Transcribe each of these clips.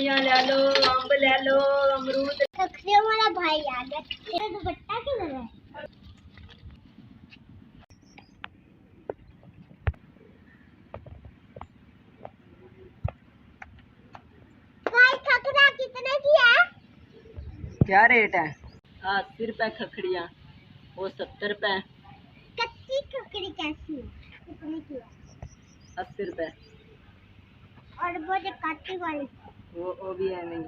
खखड़ियाँ ले लो, अम्ब ले लो, अमरूद। खखड़ियों वाला भाई आ गया। तेरा दुपट्टा किधर है? भाई खखड़ा कितने की है? क्या रेट है? 80 रुपए खखड़ियाँ, वो 70 रुपए। कच्ची खखड़ी कैसी है? कितने की है? 80 रुपए। और वो जो काटी वाली वो भी है नहीं।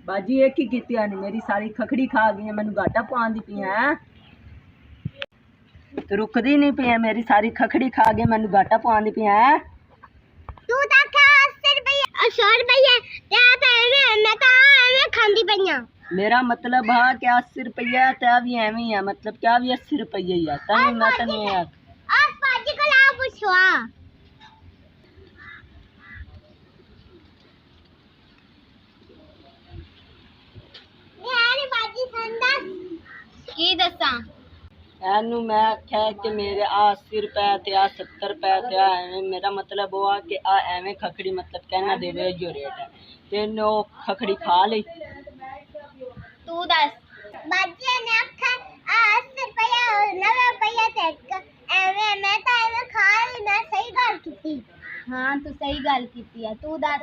बाजी एक ही कीती है, मेरी सारी खखड़ी खा गई है, मैनू घाटा पान दी पी है। तो रुकदी नहीं पी है, मेरी सारी खखड़ी खा गई, मैनू घाटा पान दी पी है। तू तो क्या 80 रुपए 100 रुपए ते मैं कहां मैं खांदी पईया। मेरा मतलब है कि 80 रुपया ते भी एवं ही है, मतलब क्या भी 80 रुपये ही है। तभी मैं तो नहीं है आज बाजी को ला पूछवा। यार बाजी संदस की दसा एनू मैं आख्या कि मेरे 80 रुपए थे, 70 रुपए थे। मेरा मतलब वो है कि एवं खखड़ी मतलब कहना दे दे जो रेट है, तेन वो खखड़ी खा ली। तू दस बाजी ने आखा 80 रुपया 90 रुपया ते एवं मैं तो एवं खा ली। मैं सही गल कीती। हाँ तू सही गल कीती है। तू दस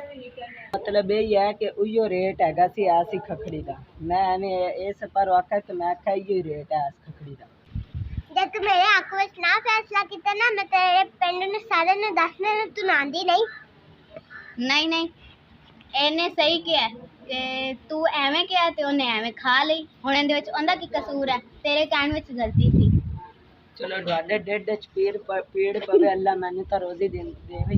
मतलब यही है कि उयो रेट है सी ऐसी खखड़ी का। मैं एवं इस पर आखा कि मैं आखा यो रेट है इस खखड़ी का। जब तू मेरे हक में ना फैसला किया ना, मैं तेरे पिंड ने सारे ने दसने तू नांदी नहीं। नहीं नहीं ਇਹਨੇ ਸਹੀ ਕਿਹਾ ਕਿ ਤੂੰ ਐਵੇਂ ਕਿਹਾ ਤੇ ਉਹਨੇ ਐਵੇਂ ਖਾ ਲਈ। ਹੁਣ ਇਹਦੇ ਵਿੱਚ ਉਹਦਾ ਕੀ ਕਸੂਰ ਹੈ? ਤੇਰੇ ਕਹਿਣ ਵਿੱਚ ਗਲਤੀ ਸੀ। चलो ढाडे डेढ़ पीड़ पवे अल्लाह मैंने तो रोजी देवी।